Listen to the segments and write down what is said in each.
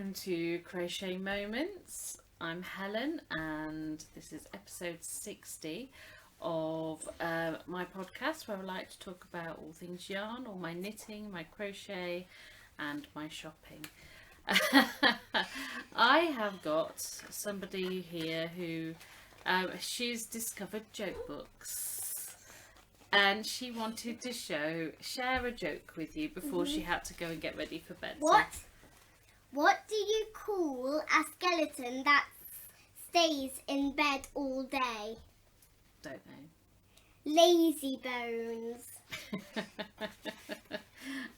welcome to Crochet Moments. I'm Helen and this is episode 60 of my podcast where I like to talk about all things yarn, all my knitting, my crochet and my shopping. I have got somebody here who she's discovered joke books and she wanted to share a joke with you before she had to go and get ready for bed. What do you call a skeleton that stays in bed all day? Don't know. Lazy bones.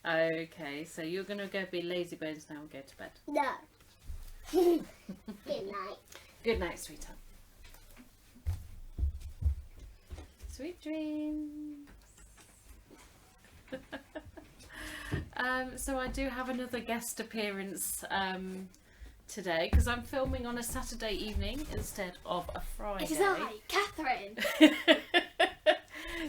Okay, so you're going to go be lazy bones now and go to bed. No. Good night. Good night, sweetheart. Sweet dreams. So I do have another guest appearance today because I'm filming on a Saturday evening instead of a Friday. It is I, Katherine.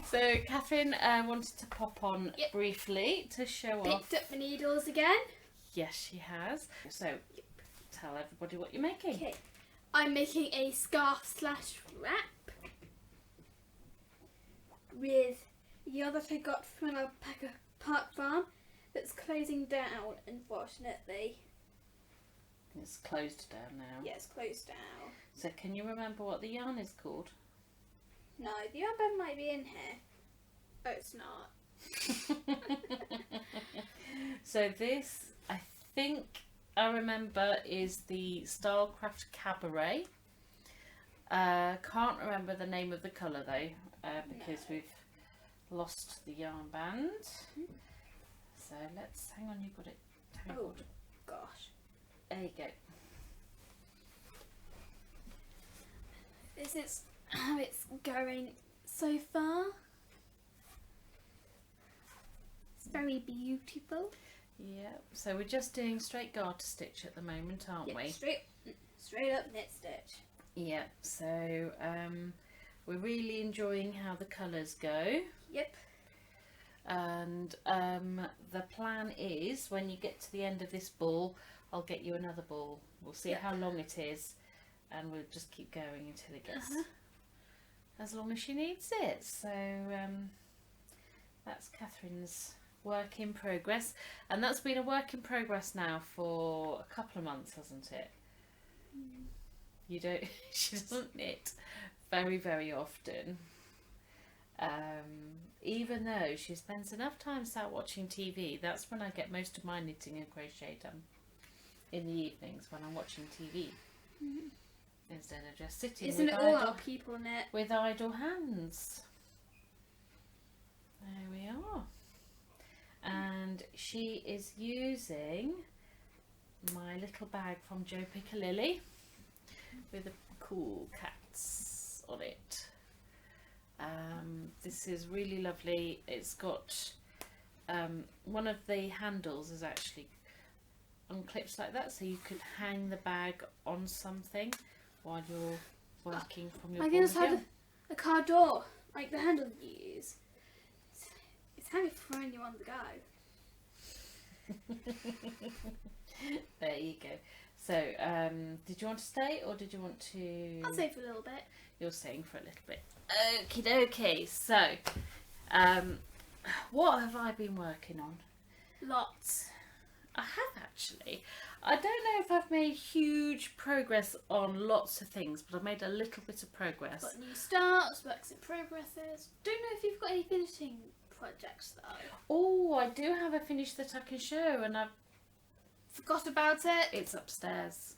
So Katherine wanted to pop on briefly to show off. Picked up my needles again. Yes, she has. So tell everybody what you're making. Okay, I'm making a scarf / wrap with yarn that I got from an alpaca park farm that's closing down, unfortunately. It's closed down now. Yeah, it's closed down. So can you remember what the yarn is called? No, the yarn band might be in here. Oh, it's not. So this, I think I remember, is the Stylecraft Cabaret. Can't remember the name of the colour though, because we've lost the yarn band. So let's, hang on, you've got it tangled. Oh gosh. There you go. This is how it's going so far. It's very beautiful. Yeah, so we're just doing straight garter stitch at the moment, aren't we? Straight up knit stitch. Yeah, so we're really enjoying how the colours go. Yep. And the plan is when you get to the end of this ball, I'll get you another ball. We'll see how long it is and we'll just keep going until it gets as long as she needs it. So that's Catherine's work in progress, and that's been a work in progress now for a couple of months, hasn't it? You don't she doesn't knit very often, even though she spends enough time sat watching TV. That's when I get most of my knitting and crochet done, in the evenings when I'm watching TV, instead of just sitting. Isn't it all our people knit with idle hands? There we are. And she is using my little bag from Joe Piccalilli with the cool cats on it. This is really lovely. It's got one of the handles is actually on clips like that, so you could hang the bag on something while you're working from your. I can just have a car door, like the handle you use. It's handy for when you're on the go. There you go. So, did you want to stay or did you want to? I'll stay for a little bit. You're staying for a little bit. Okie dokie. So, what have I been working on? Lots. I have actually. I don't know if I've made huge progress on lots of things, but I've made a little bit of progress. Got new starts, works in progresses. Don't know if you've got any finishing projects though. Oh, I do have a finish that I can show, and I've forgot about it. It's upstairs.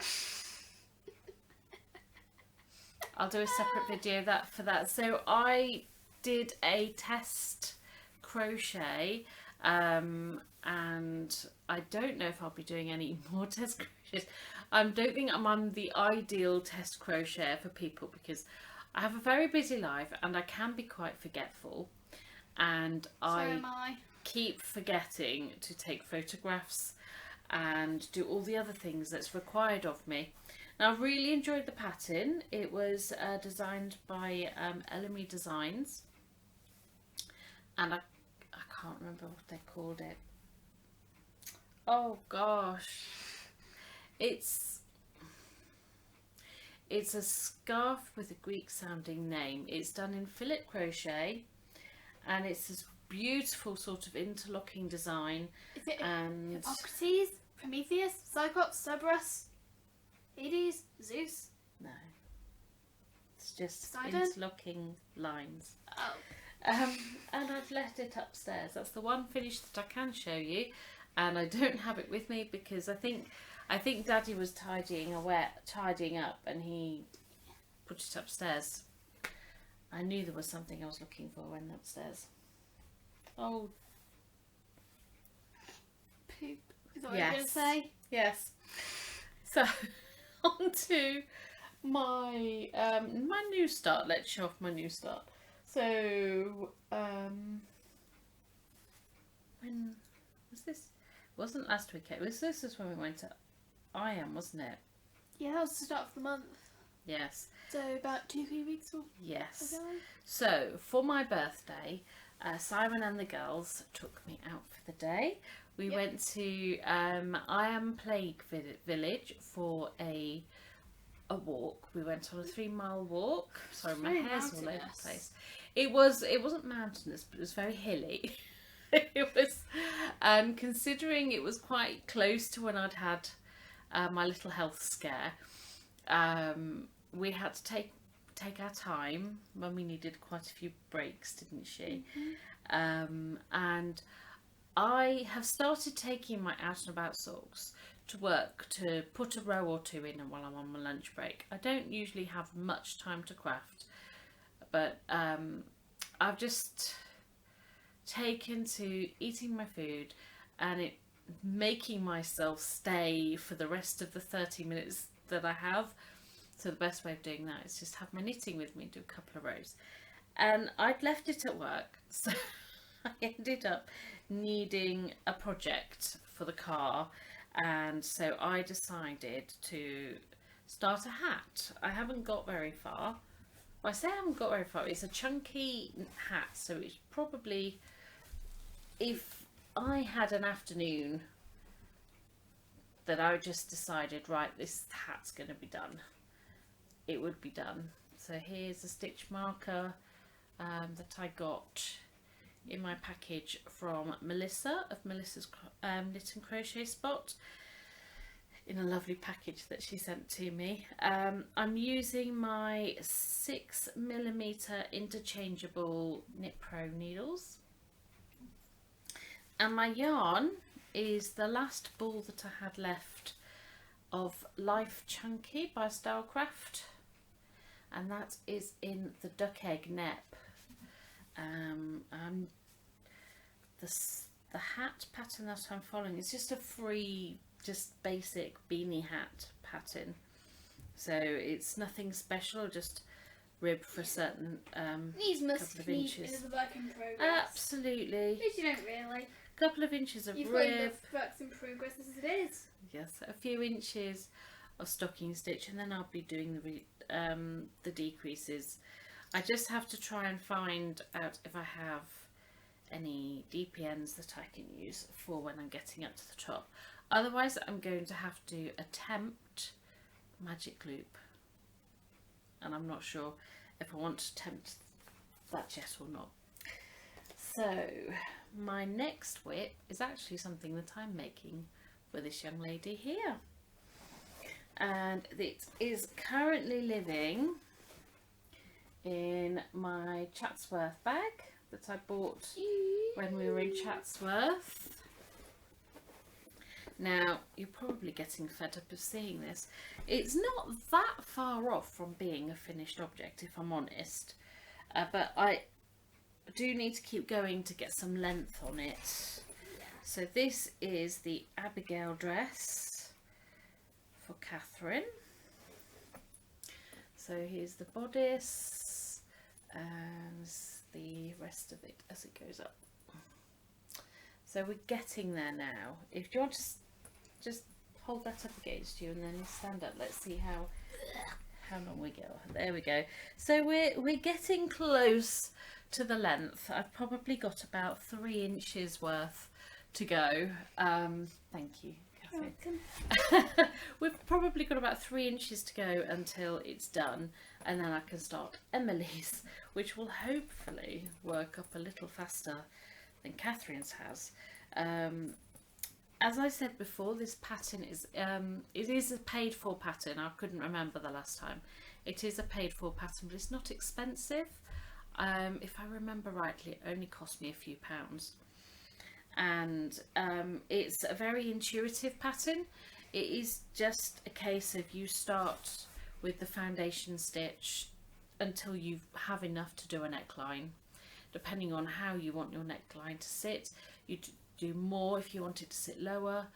I'll do a separate video for that. So I did a test crochet, and I don't know if I'll be doing any more test crochets. I don't think I'm the ideal test crochet for people because I have a very busy life and I can be quite forgetful, and I keep forgetting to take photographs and do all the other things that's required of me. Now, I really enjoyed the pattern. It was designed by Elemi Designs, and I can't remember what they called it. Oh gosh, It's a scarf with a Greek sounding name. It's done in fillet crochet, and it's this beautiful sort of interlocking design. Is it And Hippocrates, Prometheus, Cyclops, Cerberus, Hades, Zeus? no, it's just Poseidon? interlocking lines. Oh. And I've left it upstairs. That's the one finish that I can show you, and I don't have it with me because I think Daddy was tidying up, and he put it upstairs. I knew there was something I was looking for when upstairs. Oh, Poop is what I was going to say. yes. So on to my my new start. Let's show off my new start. So when was this? It wasn't last weekend. This is when we went to wasn't it? Yeah, that was the start of the month. Yes. So about 2-3 weeks Yes. ago. So for my birthday, Simon and the girls took me out for the day. We Yep. went to Plague Village for a walk. We went on a 3-mile walk. Sorry, my Very hair's all over the mountainous. place. It wasn't mountainous, but it was very hilly. It was, considering it was quite close to when I'd had my little health scare. We had to take our time. Mummy needed quite a few breaks, didn't she? Mm-hmm. And I have started taking my out and about socks to work to put a row or two in while I'm on my lunch break. I don't usually have much time to craft, but I've just taken to eating my food and making myself stay for the rest of the 30 minutes that I have. So the best way of doing that is just have my knitting with me, do a couple of rows. And I'd left it at work, so I ended up needing a project for the car, and so I decided to start a hat. I haven't got very far. Well, I say I haven't got very far. It's a chunky hat, so it's probably, if I had an afternoon that I just decided, right, this hat's going to be done, it would be done. So here's a stitch marker that I got in my package from Melissa of Melissa's Knit and Crochet Spot, in a lovely package that she sent to me. I'm using my 6mm interchangeable Knit Pro needles, and my yarn is the last ball that I had left of Life Chunky by Stylecraft, and that is in the duck egg nep. The hat pattern that I'm following is just a free, just basic beanie hat pattern, so it's nothing special, just rib for a certain These must couple of be inches. a work in progress. Absolutely, Which you don't really. couple of inches of You've got rib, enough works in progress as it is. yes, a few inches of stocking stitch, and then I'll be doing the decreases. I just have to try and find out if I have any DPNs that I can use for when I'm getting up to the top. Otherwise, I'm going to have to attempt magic loop, and I'm not sure if I want to attempt that yet or not. So my next whip is actually something that I'm making for this young lady here, and it is currently living in my Chatsworth bag that I bought when we were in Chatsworth. Now, you're probably getting fed up of seeing this. It's not that far off from being a finished object, if I'm honest, but I do need to keep going to get some length on it. So this is the Abigail dress for Katherine. So here's the bodice and the rest of it as it goes up. So we're getting there now. If you want to just hold that up against you and then stand up, let's see how long we go. There we go. So we're getting close to the length. I've probably got about 3 inches worth to go. Thank you, Katherine. We've probably got about 3 inches to go until it's done, and then I can start Emily's, which will hopefully work up a little faster than Catherine's has. As I said before, this pattern is it is a paid for pattern. I couldn't remember the last time. It is a paid for pattern, but it's not expensive. If I remember rightly, it only cost me a few pounds. And it's a very intuitive pattern. It is just a case of you start with the foundation stitch until you have enough to do a neckline. Depending on how you want your neckline to sit, you do more if you want it to sit lower,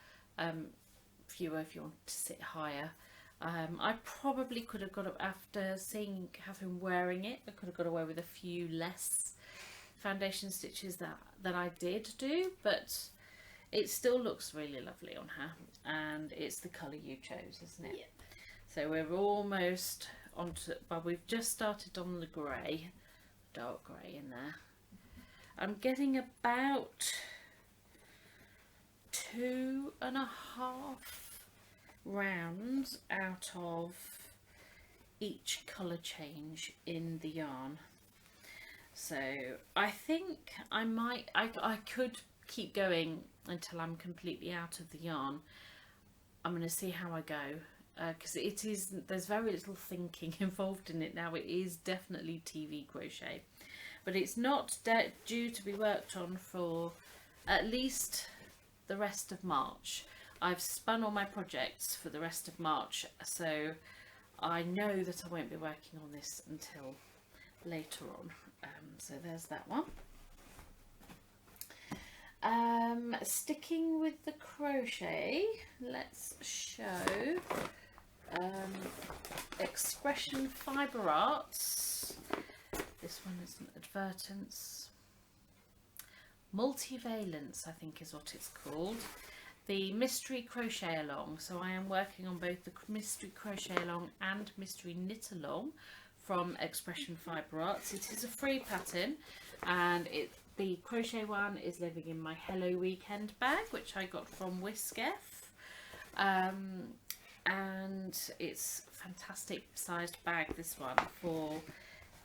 fewer if you want it to sit higher. I probably could have got, after seeing Catherine wearing it, I could have got away with a few less foundation stitches that I did do, but it still looks really lovely on her, and it's the colour you chose, isn't it? Yep. So we're almost onto, well, we've just started on the grey, dark grey in there. I'm getting about 2.5 rounds out of each colour change in the yarn. So I think I could keep going until I'm completely out of the yarn. I'm going to see how I go, because there's very little thinking involved in it now. It is definitely TV crochet, but it's not due to be worked on for at least the rest of March. I've spun all my projects for the rest of March, so I know that I won't be working on this until later on. So there's that one. Sticking with the crochet, let's show Expression Fibre Arts. This one is an advertence. Multivalance, I think is what it's called. The Mystery Crochet Along. So I am working on both the Mystery Crochet Along and Mystery Knit Along from Expression Fibre Arts. It is a free pattern, and the crochet one is living in my Hello Weekend bag, which I got from Whiskef, and it's a fantastic sized bag, this one, for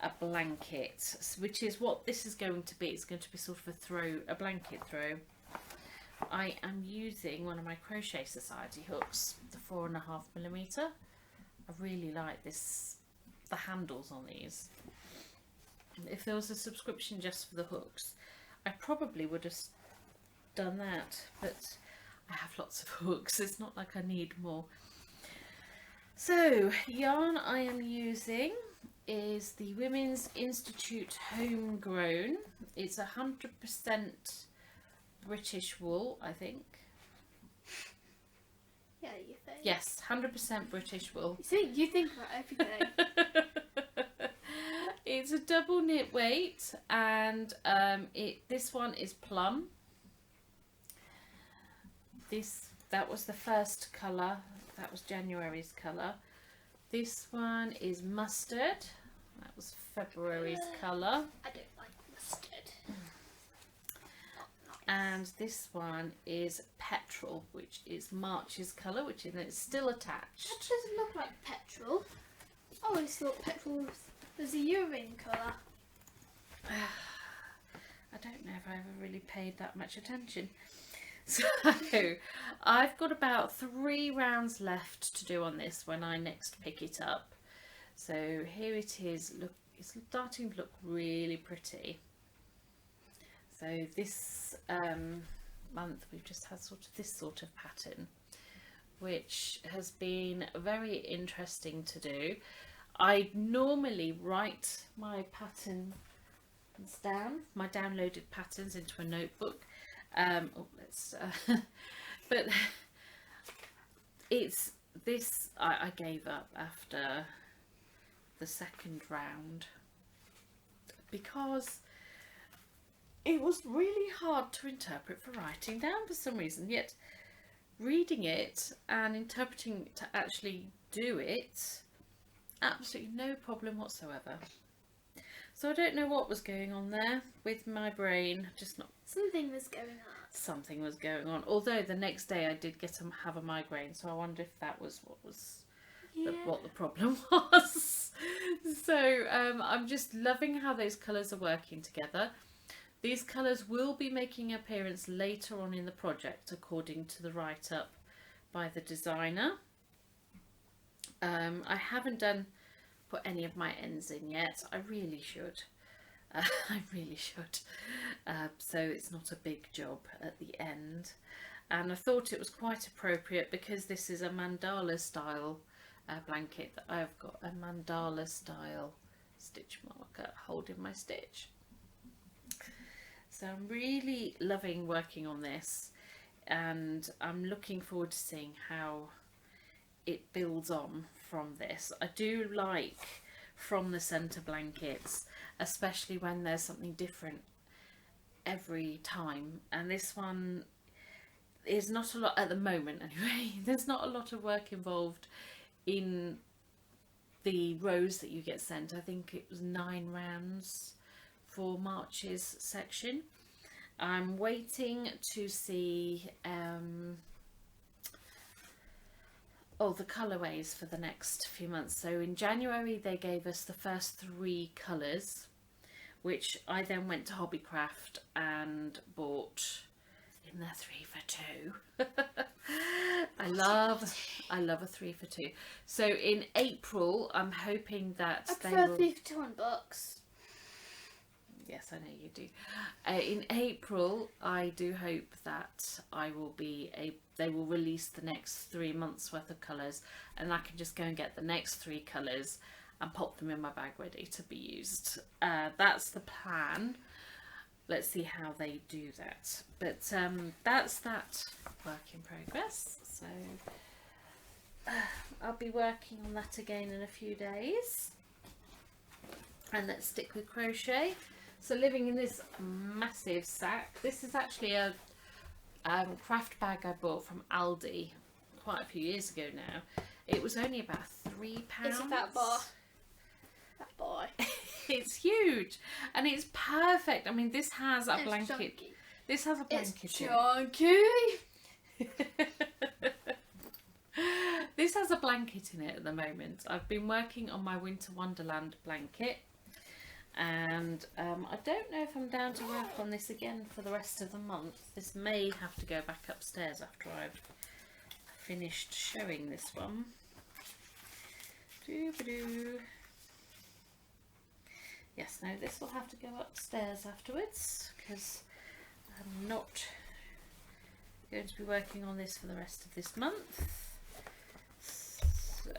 a blanket, which is what this is going to be. It's going to be sort of a blanket throw. I am using one of my Crochet Society hooks, the 4.5mm. I really like this, the handles on these. If there was a subscription just for the hooks, I probably would have done that, but I have lots of hooks. It's not like I need more. So yarn I am using is the Women's Institute Homegrown. It's 100% British wool, I think. Yeah, you think? Yes, 100% British wool. You think about everything. It's a double knit weight, and this one is plum. That was the first colour. That was January's colour. This one is mustard. That was February's colour. I don't like mustard. And this one is petrol, which is March's colour, which is it's still attached. That doesn't look like petrol. I always thought petrol was a urine colour. I don't know if I ever really paid that much attention. So I've got about 3 rounds left to do on this when I next pick it up. So here it is. Look, it's starting to look really pretty. So this month we've just had this sort of pattern, which has been very interesting to do. I normally write my patterns down, my downloaded patterns, into a notebook. But it's this, I gave up after the second round because it was really hard to interpret for writing down for some reason, yet reading it and interpreting to actually do it, absolutely no problem whatsoever. So I don't know what was going on there with my brain, just not. Something was going on. something was going on. Although the next day I did have a migraine, so I wonder if that was what the problem was. So I'm just loving how those colours are working together. These colours will be making an appearance later on in the project, according to the write-up by the designer. I haven't put any of my ends in yet. I really should. I really should. So it's not a big job at the end. And I thought it was quite appropriate because this is a mandala style blanket that I've got a mandala style stitch marker holding my stitch. So I'm really loving working on this, and I'm looking forward to seeing how it builds on from this. I do like from the centre blankets, especially when there's something different every time, and this one is not a lot at the moment anyway. There's not a lot of work involved in the rows that you get sent. I think it was 9 rounds for March's section. I'm waiting to see the colourways for the next few months. So in January they gave us the first 3 colours, which I then went to Hobbycraft and bought in the 3 for 2. I love a 3 for 2. So in April I'm hoping that I prefer 3 for 2 on books. Yes, I know you do. In April, I do hope that they will release the next 3 months worth of colours, and I can just go and get the next 3 colours and pop them in my bag ready to be used. That's the plan. Let's see how they do that. But that's that work in progress. So I'll be working on that again in a few days. And let's stick with crochet. So living in this massive sack. This is actually a craft bag I bought from Aldi quite a few years ago now. It was only about £3. It's a fat boy. Fat boy. It's huge and it's perfect. I mean, this has a blanket. Chunky. This has a blanket. It's chunky. This has a blanket in it at the moment. I've been working on my Winter Wonderland blanket. And I don't know if I'm down to work on this again for the rest of the month. This may have to go back upstairs after I've finished showing this one. Doo-ba-doo. Yes, no, this will have to go upstairs afterwards because I'm not going to be working on this for the rest of this month. So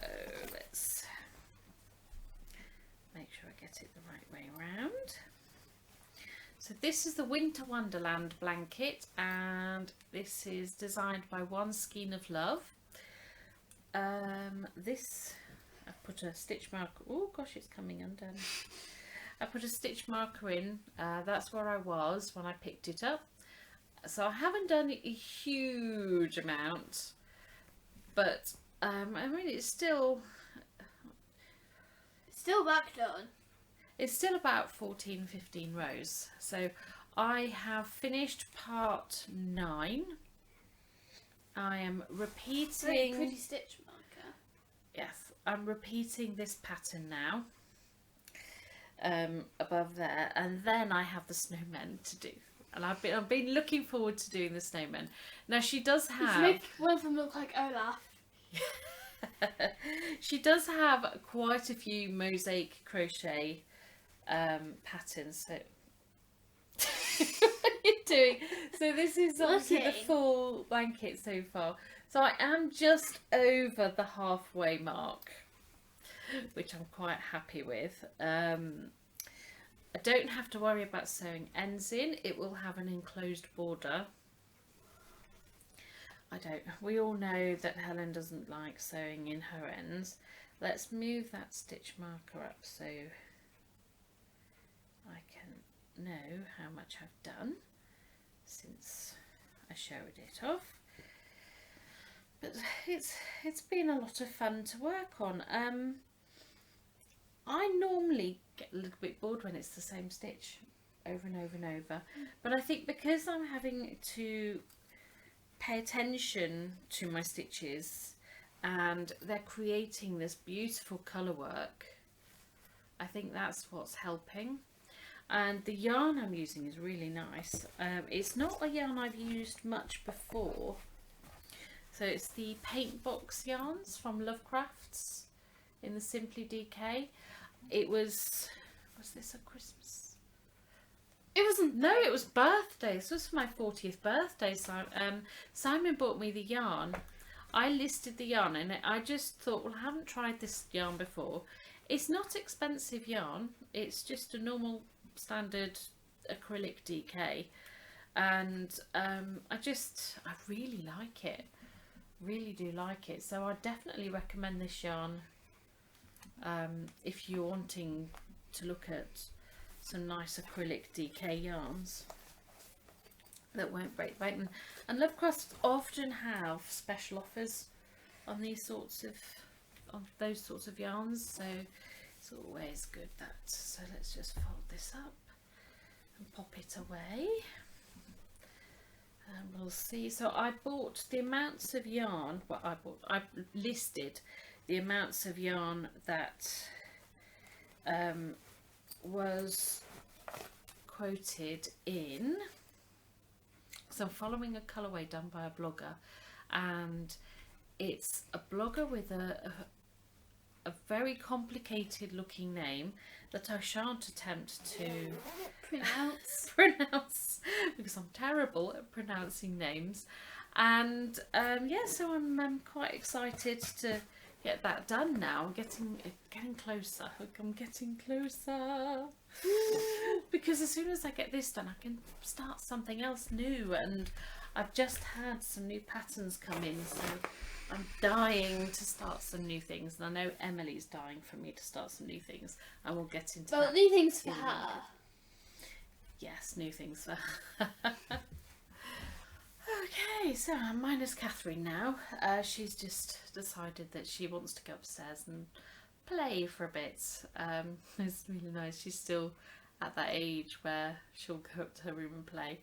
let's make sure I get it the right way around. So this is the Winter Wonderland blanket, and this is designed by One Skein of Love. This, I've put a stitch marker, oh gosh, it's coming undone. I put a stitch marker in, that's where I was when I picked it up. So I haven't done a huge amount, but I mean it's still back done. It's still about 14-15 rows. So I have finished part 9. I am repeating. Very pretty stitch marker. Yes, I'm repeating this pattern now. Above there, and then I have the snowmen to do, and I've been looking forward to doing the snowmen. Now she does have. You should make one of them look like Olaf. She does have quite a few mosaic crochet patterns. So what are you doing? So this is obviously the full blanket so far. So I am just over the halfway mark, which I'm quite happy with. I don't have to worry about sewing ends in. It will have an enclosed border. We all know that Helen doesn't like sewing in her ends. Let's move that stitch marker up so I can know how much I've done since I showed it off. But it's been a lot of fun to work on. I normally get a little bit bored when it's the same stitch over and over and over. But I think because I'm having to pay attention to my stitches and they're creating this beautiful colour work, I think that's what's helping. And the yarn I'm using is really nice. It's not a yarn I've used much before. So it's the paint box yarns from Lovecrafts in the Simply DK. It was this a Christmas? It wasn't. No, it was birthday. This was for my 40th birthday. So Simon bought me the yarn. I listed the yarn and I just thought, well, I haven't tried this yarn before. It's not expensive yarn. It's just a normal standard acrylic DK. And I really like it. Really do like it. So I definitely recommend this yarn if you're wanting to look at some nice acrylic DK yarns that won't break the bank. And Lovecrafts often have special offers on these sorts of those sorts of yarns, so it's always good that. So let's just fold this up and pop it away, and we'll see. So I bought the amounts of yarn. Well, I listed the amounts of yarn that was quoted in, so I'm following a colourway done by a blogger, and it's a blogger with a very complicated looking name that I shan't attempt to pronounce because I'm terrible at pronouncing names. And yeah, so I'm quite excited to get that done now. I'm getting closer. I'm getting closer. Because as soon as I get this done, I can start something else new. And I've just had some new patterns come in, so I'm dying to start some new things. And I know Emily's dying for me to start some new things. And we'll get into that. New things for her. Yes, new things for her. Okay, so I'm minus Katherine now. She's just decided that she wants to go upstairs and play for a bit. It's really nice. She's still at that age where she'll go up to her room and play.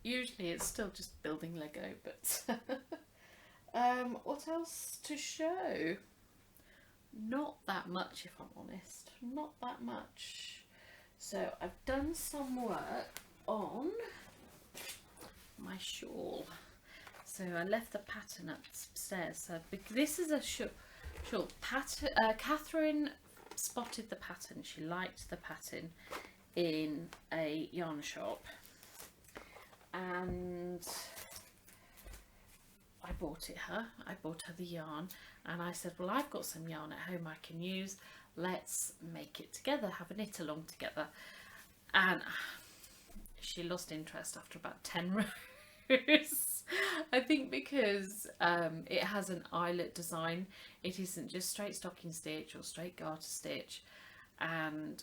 Usually it's still just building Lego, but what else to show? Not that much, if I'm honest. Not that much. So I've done some work on my shawl. So I left the pattern upstairs. So this is a shawl pattern. Katherine spotted the pattern. She liked the pattern in a yarn shop, and I bought her the yarn, and I said, well, I've got some yarn at home I can use. Let's make it together, have a knit along together. And she lost interest after about 10 rows. I think because it has an eyelet design. It isn't just straight stocking stitch or straight garter stitch, and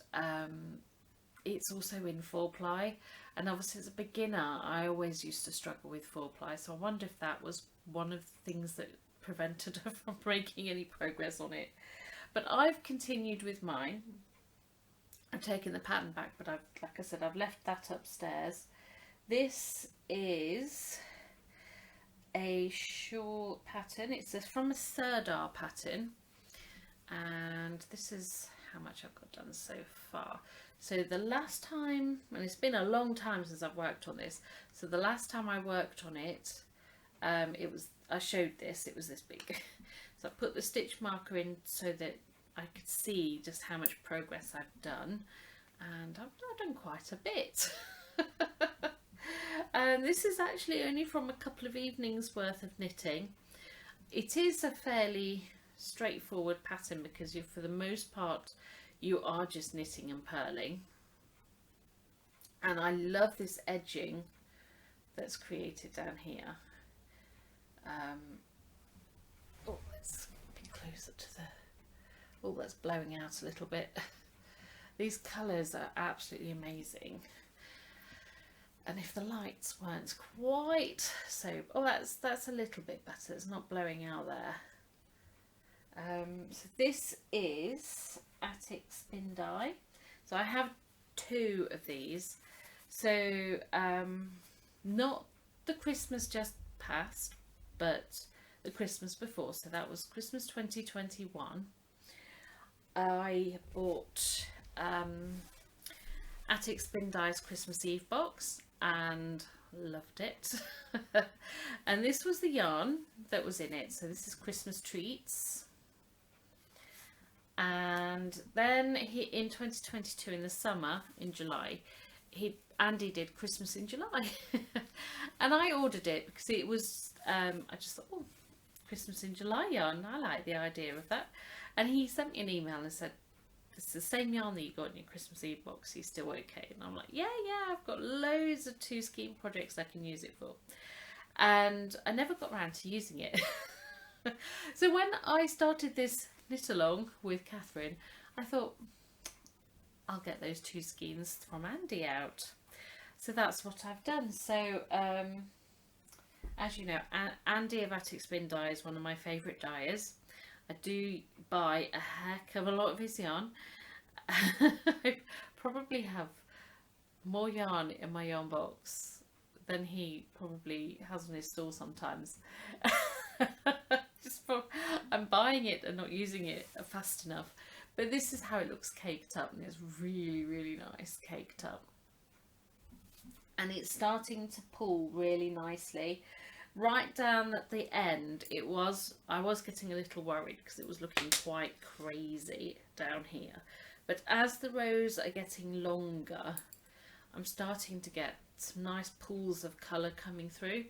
it's also in 4-ply, and obviously as a beginner I always used to struggle with 4-ply, so I wonder if that was one of the things that prevented her from making any progress on it. But I've continued with mine. I've taken the pattern back, but like I said, I've left that upstairs. This is a shawl pattern. It's from a Sirdar pattern, and this is how much I've got done so far. So the last time, and it's been a long time since I've worked on this, so the last time I worked on it, I showed this, it was this big. So I put the stitch marker in so that I could see just how much progress I've done, and I've done quite a bit. And this is actually only from a couple of evenings worth of knitting. It is a fairly straightforward pattern because for the most part you are just knitting and purling, and I love this edging that's created down here. Oh, let's be closer to the... Oh, that's blowing out a little bit. These colours are absolutely amazing. And if the lights weren't quite so... Oh, that's a little bit better. It's not blowing out there. So this is Attic Spin Dye. So I have 2 of these. So not the Christmas just past, but the Christmas before. So that was Christmas 2021. I bought Attic Spin Dye's Christmas Eve box and loved it. And this was the yarn that was in it. So this is Christmas Treats. And then in 2022 in the summer, in July, Andy did Christmas in July. And I ordered it because it was, I just thought, oh, Christmas in July yarn, I like the idea of that. And he sent me an email and said, it's the same yarn that you got in your Christmas Eve box, you still okay? And I'm like, yeah, I've got loads of 2 skein projects I can use it for. And I never got around to using it. So when I started this knit along with Katherine, I thought, I'll get those 2 skeins from Andy out. So that's what I've done. So as you know, Andy of Attic Spin Dye is one of my favourite dyers. I do buy a heck of a lot of his yarn. I probably have more yarn in my yarn box than he probably has on his store sometimes. I'm buying it and not using it fast enough. But this is how it looks caked up, and it's really, really nice caked up. And it's starting to pull really nicely. Right down at the end, I was getting a little worried because it was looking quite crazy down here. But as the rows are getting longer, I'm starting to get some nice pools of colour coming through,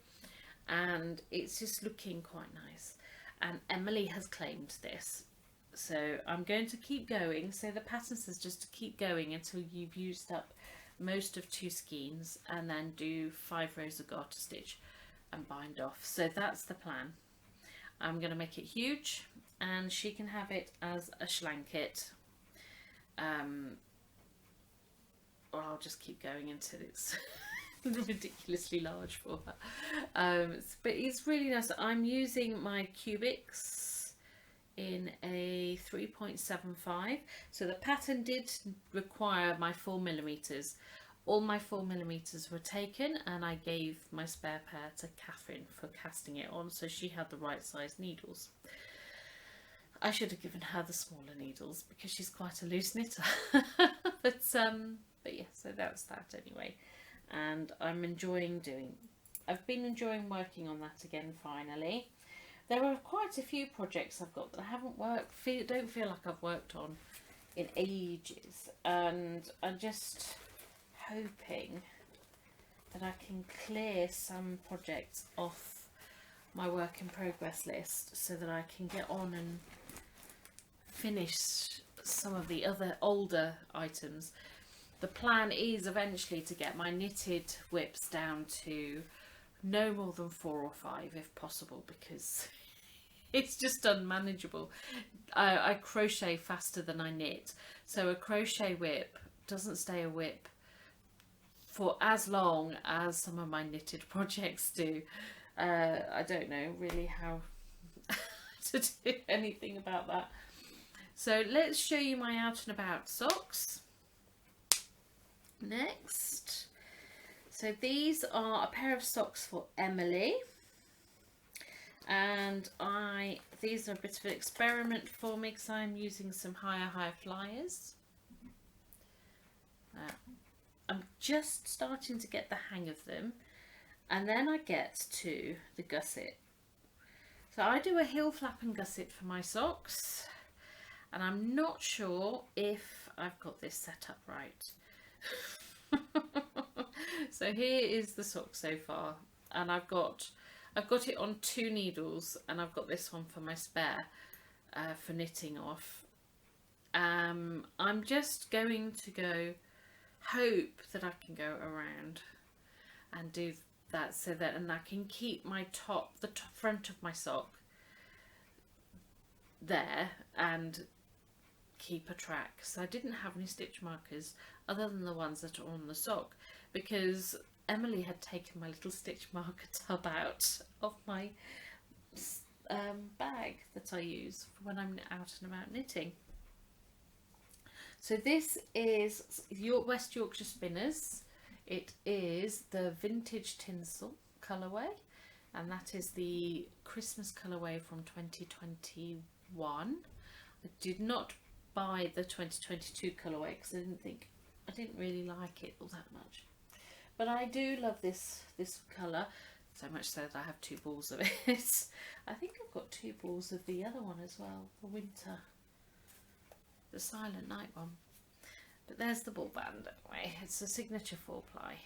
and it's just looking quite nice. And Emily has claimed this, so I'm going to keep going. So the pattern says just to keep going until you've used up most of 2 skeins, and then do 5 rows of garter stitch and bind off. So that's the plan. I'm going to make it huge, and she can have it as a schlanket, or I'll just keep going until it's ridiculously large for her. But it's really nice. I'm using my cubics in a 3.75. So the pattern did require my 4mm. All my 4mm were taken, and I gave my spare pair to Katherine for casting it on, so she had the right size needles. I should have given her the smaller needles because she's quite a loose knitter. but yeah, so that's that anyway. And I've been enjoying working on that again finally. There are quite a few projects I've got that I haven't don't feel like I've worked on in ages, and I'm just hoping that I can clear some projects off my work in progress list so that I can get on and finish some of the other older items. The plan is eventually to get my knitted whips down to no more than 4 or 5 if possible, because it's just unmanageable. I crochet faster than I knit, so a crochet whip doesn't stay a whip for as long as some of my knitted projects do. I don't know really how to do anything about that. So let's show you my out and about socks next. So these are a pair of socks for Emily, and these are a bit of an experiment for me because I'm using some higher flyers. I'm just starting to get the hang of them, and then I get to the gusset. So I do a heel flap and gusset for my socks, and I'm not sure if I've got this set up right. So here is the sock so far, and I've got it on 2 needles, and I've got this one for my spare for knitting off. I'm just going to hope that I can go around and do that so that, and I can keep my the front of my sock there and keep a track. So I didn't have any stitch markers other than the ones that are on the sock, because Emily had taken my little stitch marker tub out of my bag that I use for when I'm out and about knitting. So this is West Yorkshire Spinners. It is the Vintage Tinsel colourway, and that is the Christmas colourway from 2021. I did not buy the 2022 colourway because I didn't really like it all that much. But I do love this colour, so much so that I have 2 balls of it. I think I've got 2 balls of the other one as well, the winter, the Silent Night one. But there's the ball band anyway. It's a signature 4-ply,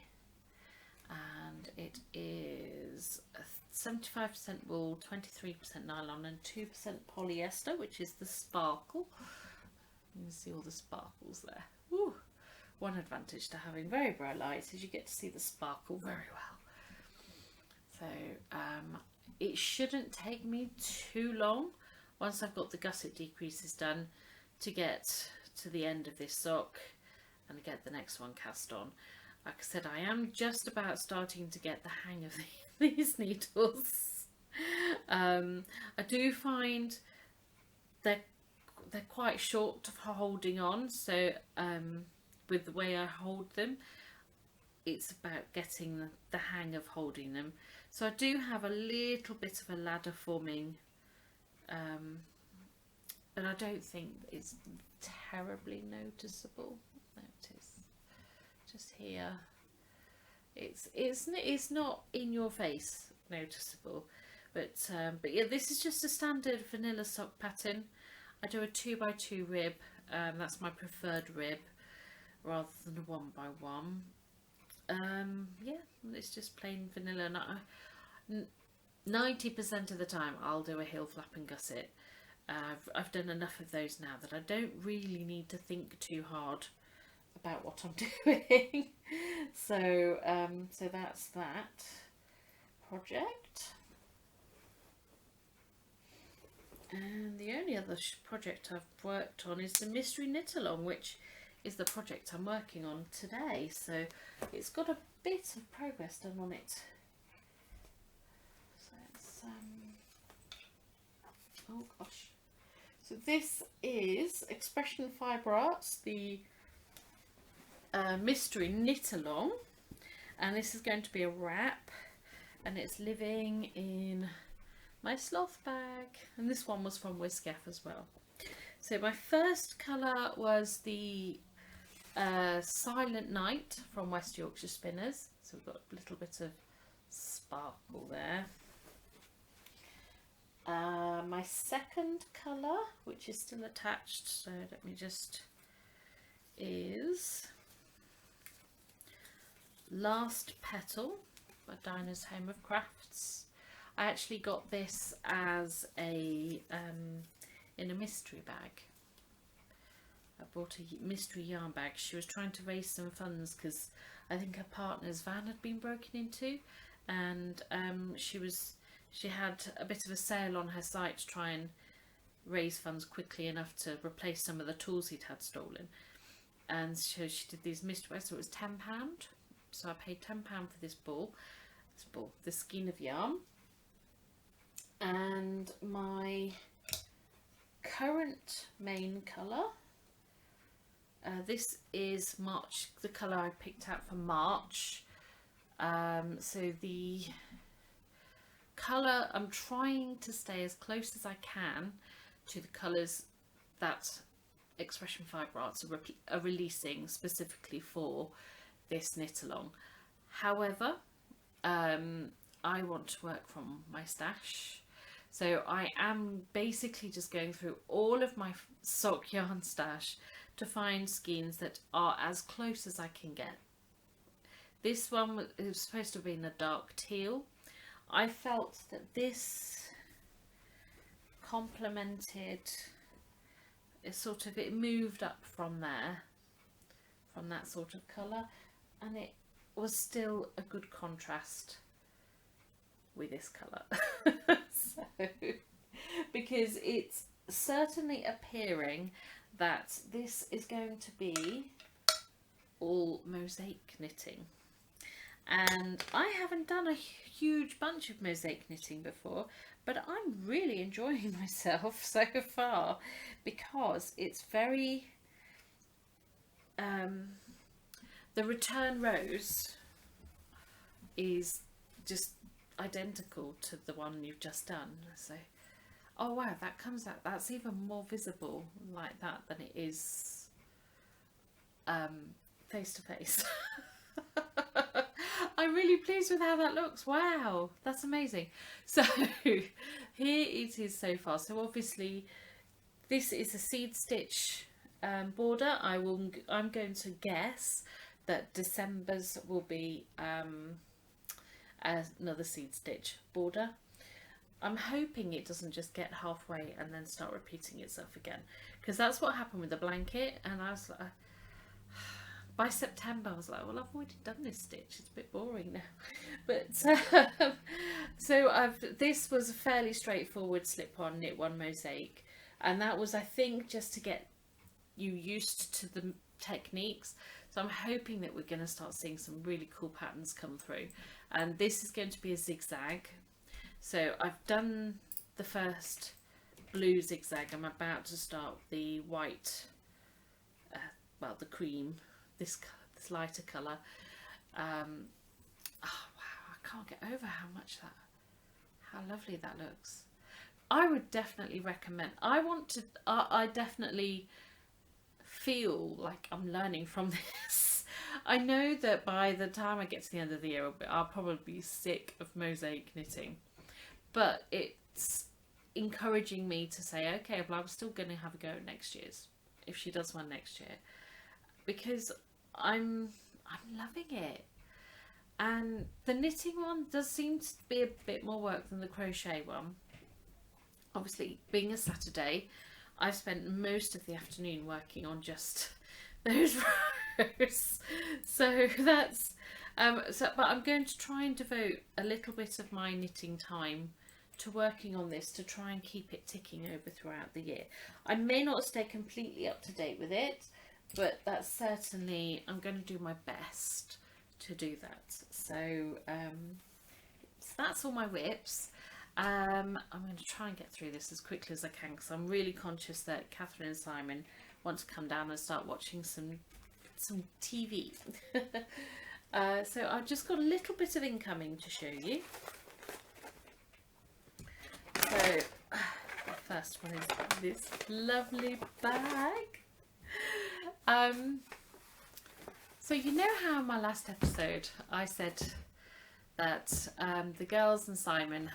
and it is 75% wool, 23% nylon, and 2% polyester, which is the sparkle. You can see all the sparkles there. Woo. One advantage to having very bright lights is you get to see the sparkle very well. So it shouldn't take me too long once I've got the gusset decreases done to get to the end of this sock and get the next one cast on. Like I said, I am just about starting to get the hang of these needles. I do find they're quite short of holding on, so with the way I hold them, it's about getting the hang of holding them. So I do have a little bit of a ladder forming, but I don't think it's terribly noticeable. There it is, just here. It's not in your face noticeable, but yeah, this is just a standard vanilla sock pattern. I do a 2x2 rib, that's my preferred rib, rather than a 1x1. Yeah, it's just plain vanilla. And 90% of the time I'll do a heel flap and gusset. I've done enough of those now that I don't really need to think too hard about what I'm doing. So that's that project. And the only other project I've worked on is the Mystery Knit Along, which is the project I'm working on today. So it's got a bit of progress done on it. So it's oh gosh. So this is Expression Fibre Arts, the Mystery Knit Along, and this is going to be a wrap, and it's living in my sloth bag, and this one was from Whiskef as well. So my first colour was the Silent Night from West Yorkshire Spinners, so we've got a little bit of sparkle there. My second colour, which is still attached, so let me just, is Last Petal by Dinah's Home of Crafts. I actually got this as a in a mystery bag. I bought a mystery yarn bag. She was trying to raise some funds because I think her partner's van had been broken into, and she had a bit of a sale on her site to try and raise funds quickly enough to replace some of the tools he'd had stolen. And so she did these mystery bags, so it was £10. So I paid £10 for this this skein of yarn. And my current main colour, this is March, the colour I picked out for March. So the colour, I'm trying to stay as close as I can to the colours that Expression Fibre Arts are releasing specifically for this knit along. However, I want to work from my stash, so I am basically just going through all of my sock yarn stash to find skeins that are as close as I can get. This one was supposed to have been a dark teal. I felt that this complemented, it moved up from there, from that sort of colour, and it was still a good contrast with this colour. So, because it's certainly appearing that this is going to be all mosaic knitting, and I haven't done a huge bunch of mosaic knitting before, but I'm really enjoying myself so far because it's very the return rows is just identical to the one you've just done. So, oh wow, that comes out, that's even more visible like that than it is face to face. I'm really pleased with how that looks. Wow, that's amazing. So here it is so far. So obviously this is a seed stitch border. I'm going to guess that December's will be another seed stitch border. I'm hoping it doesn't just get halfway and then start repeating itself again, because that's what happened with the blanket. And I was like, by September I was like, well, I've already done this stitch, it's a bit boring now. But so this was a fairly straightforward slip-on knit one mosaic, and that was, I think, just to get you used to the techniques. So I'm hoping that we're going to start seeing some really cool patterns come through, and this is going to be a zigzag. So I've done the first blue zigzag. I'm about to start the white, well, the cream, this lighter colour. Oh wow, I can't get over how lovely that looks. I would definitely recommend. I definitely feel like I'm learning from this. I know that by the time I get to the end of the year, I'll probably be sick of mosaic knitting, but it's encouraging me to say, okay, well, I'm still going to have a go at next year's, if she does one next year, because I'm loving it. And the knitting one does seem to be a bit more work than the crochet one. Obviously, being a Saturday, I've spent most of the afternoon working on just those rows. So that's but I'm going to try and devote a little bit of my knitting time to working on this, to try and keep it ticking over throughout the year. I may not stay completely up to date with it, but that's certainly, I'm going to do my best to do that. So, so that's all my whips. I'm going to try and get through this as quickly as I can, because I'm really conscious that Katherine and Simon want to come down and start watching some TV. So I've just got a little bit of incoming to show you. So the first one is this lovely bag. So you know how in my last episode I said that the girls and Simon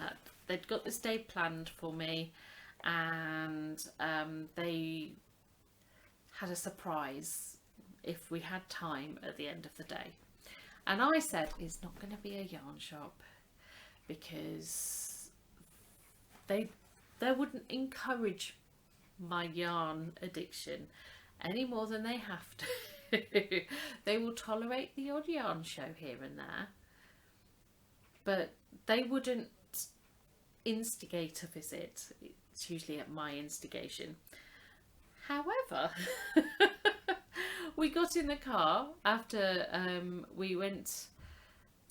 they'd got this day planned for me, and they had a surprise if we had time at the end of the day. And I said it's not going to be a yarn shop, because they wouldn't encourage my yarn addiction any more than they have to. They will tolerate the odd yarn show here and there, but they wouldn't instigate a visit. It's usually at my instigation. However, we got in the car after we went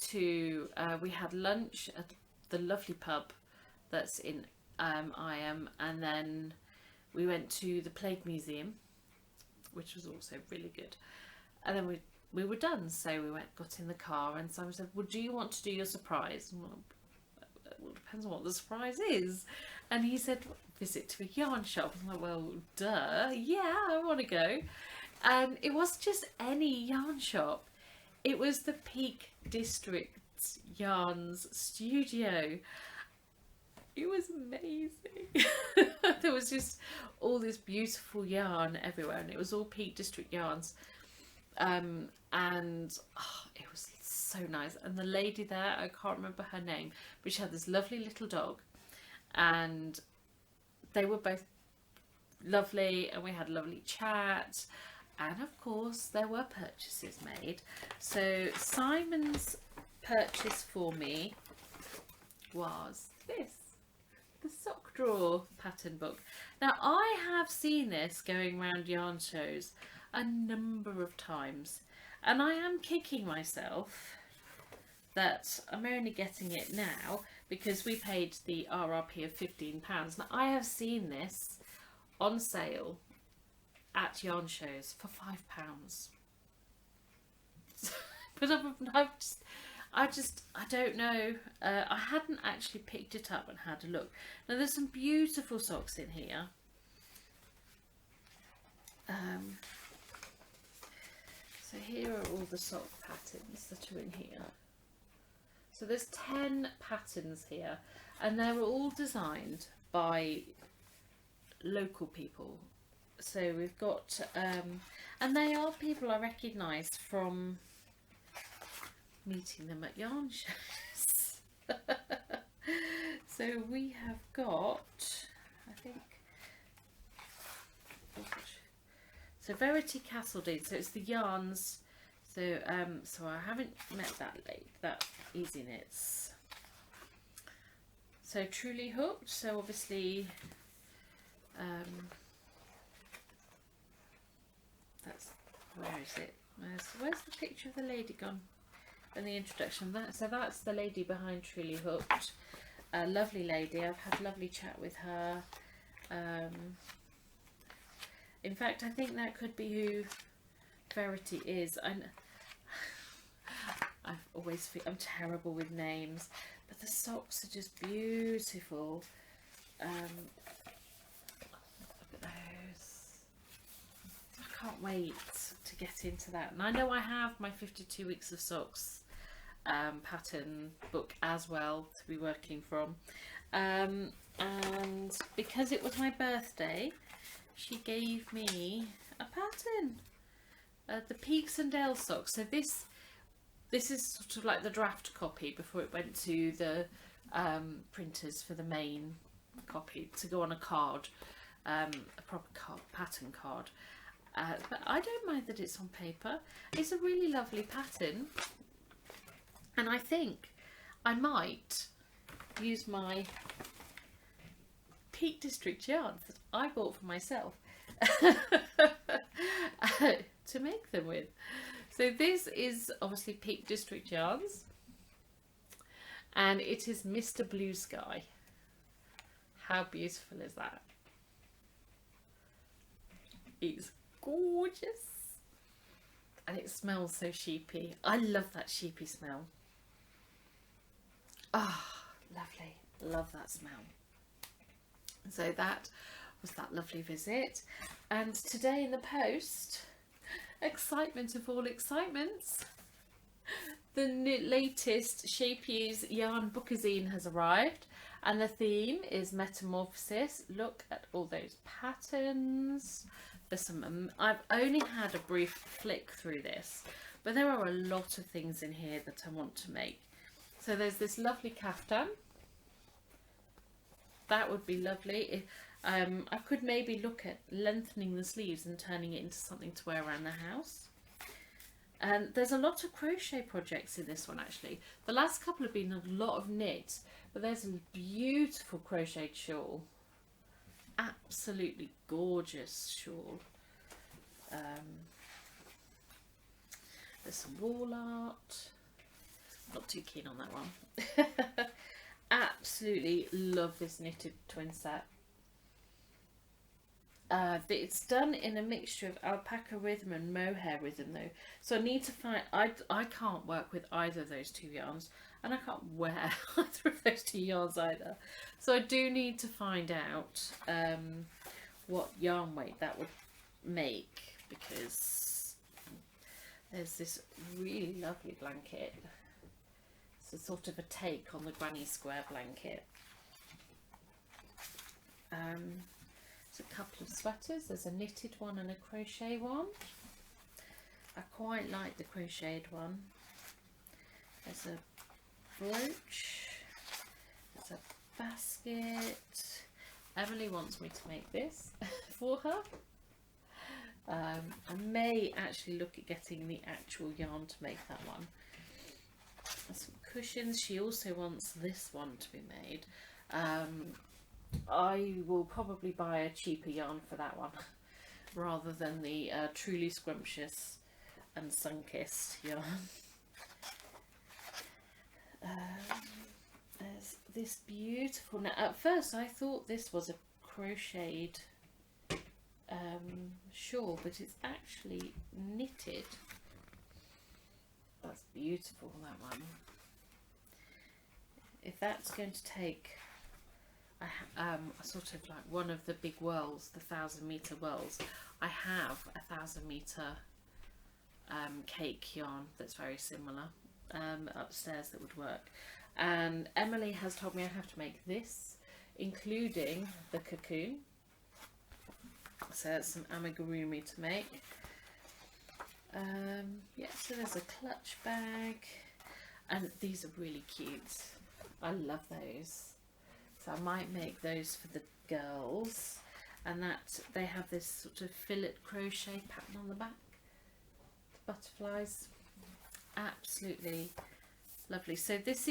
to we had lunch at the lovely pub that's in IM, and then we went to the Plague Museum, which was also really good, and then we were done. So we got in the car, and Simon said, well, do you want to do your surprise? Well, it depends on what the surprise is. And he said, visit to a yarn shop. I'm like, well, duh, yeah, I want to go. And it wasn't just any yarn shop, it was the Peak District Yarns studio. It was amazing. There was just all this beautiful yarn everywhere, and it was all Peak District yarns. And it was so nice. And the lady there, I can't remember her name, but she had this lovely little dog, and they were both lovely, and we had a lovely chat. And of course there were purchases made. So Simon's purchase for me was this, the sock drawer pattern book. Now I have seen this going around yarn shows a number of times, and I am kicking myself that I'm only getting it now because we paid the RRP of £15. Now I have seen this on sale at yarn shows for £5. but I don't know. I hadn't actually picked it up and had a look. Now there's some beautiful socks in here. So here are all the sock patterns that are in here. So there's 10 patterns here, and they're all designed by local people. So we've got, and they are people I recognise from meeting them at yarn shows. So we have got, I think, oh gosh. So Verity Castledine, so it's the yarns. So so I haven't met that Easy Knits. So Truly Hooked, so obviously that's, where is it? Where's the picture of the lady gone in the introduction? So that's the lady behind Truly Hooked. A lovely lady. I've had a lovely chat with her. In fact, I think that could be who Verity is. I always feel I'm terrible with names, but the socks are just beautiful. Look at those. I can't wait to get into that. And I know I have my 52 weeks of socks pattern book as well to be working from. And because it was my birthday, she gave me a pattern. The Peaks and Dale socks. So this is sort of like the draft copy before it went to the printers for the main copy to go on a card, a proper pattern card. But I don't mind that it's on paper. It's a really lovely pattern, and I think I might use my Peak District yarns that I bought for myself to make them with. So this is obviously Peak District yarns, and it is Mr. Blue Sky. How beautiful is that? It's gorgeous, and it smells so sheepy. I love that sheepy smell. Ah, oh, lovely. Love that smell. So that was that lovely visit, and today in the post, excitement of all excitements, the latest Shapey's yarn bookazine has arrived, and the theme is Metamorphosis. Look at all those patterns. There's some, I've only had a brief flick through this, but there are a lot of things in here that I want to make. So there's this lovely caftan. That would be lovely. I could maybe look at lengthening the sleeves and turning it into something to wear around the house. And there's a lot of crochet projects in this one actually. The last couple have been a lot of knit, but there's a beautiful crocheted shawl. Absolutely gorgeous shawl. There's some wall art. Not too keen on that one. Absolutely love this knitted twin set. It's done in a mixture of alpaca rhythm and mohair rhythm though, so I need to find, I can't work with either of those two yarns, and I can't wear either of those two yarns either, so I do need to find out what yarn weight that would make, because there's this really lovely blanket. It's a sort of a take on the Granny Square blanket. There's a couple of sweaters. There's a knitted one and a crochet one. I quite like the crocheted one. There's a brooch. There's a basket. Emily wants me to make this for her. I may actually look at getting the actual yarn to make that one. There's some cushions. She also wants this one to be made. I will probably buy a cheaper yarn for that one rather than the truly scrumptious and sun-kissed yarn. There's this beautiful, now at first I thought this was a crocheted shawl, but it's actually knitted. That's beautiful, that one. If that's going to take sort of like one of the big whirls, the 1,000-meter whirls, I have a 1,000-meter cake yarn that's very similar upstairs that would work. And Emily has told me I have to make this, including the cocoon. So that's some amigurumi to make. Yeah, so there's a clutch bag, and these are really cute. I love those. So I might make those for the girls, and that they have this sort of fillet crochet pattern on the back. The butterflies, absolutely lovely. So this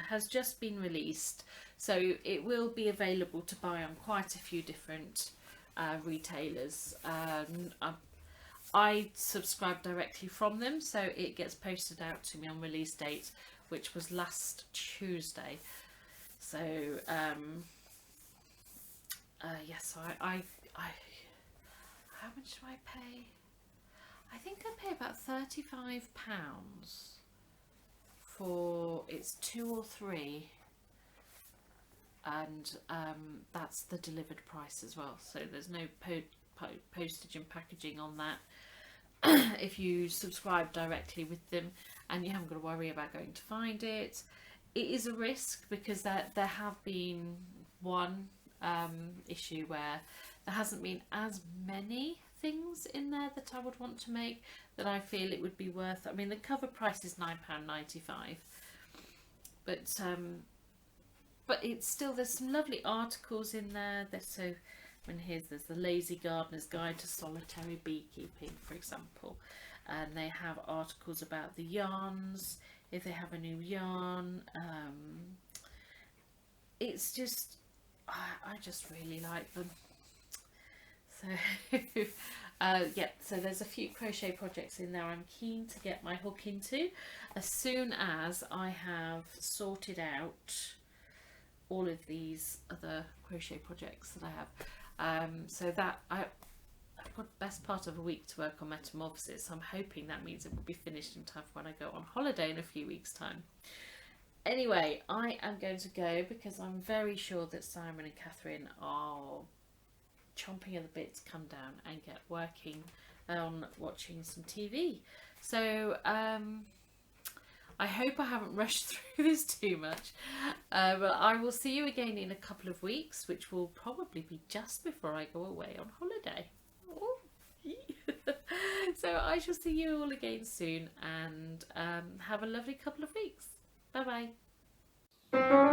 has just been released, so it will be available to buy on quite a few different retailers. I subscribe directly from them, so it gets posted out to me on release date, which was last Tuesday. So yes, I how much do I pay? I think I pay about £35 for it's 2 or 3, and that's the delivered price as well, so there's no postage and packaging on that if you subscribe directly with them, and you haven't got to worry about going to find it. It is a risk because there have been one issue where there hasn't been as many things in there that I would want to make that I feel it would be worth. I mean, the cover price is £9.95, but it's still, there's some lovely articles in there. So when there's the Lazy Gardener's Guide to Solitary Beekeeping, for example, and they have articles about the yarns, if they have a new yarn. It's just, I just really like them. So yeah, so there's a few crochet projects in there I'm keen to get my hook into as soon as I have sorted out all of these other crochet projects that I have. So that I've got the best part of a week to work on Metamorphosis, so I'm hoping that means it will be finished in time for when I go on holiday in a few weeks' time. Anyway, I am going to go because I'm very sure that Simon and Katherine are chomping at the bit to come down and get working on watching some TV. So I hope I haven't rushed through this too much, but I will see you again in a couple of weeks, which will probably be just before I go away on holiday. So I shall see you all again soon, and have a lovely couple of weeks. Bye bye.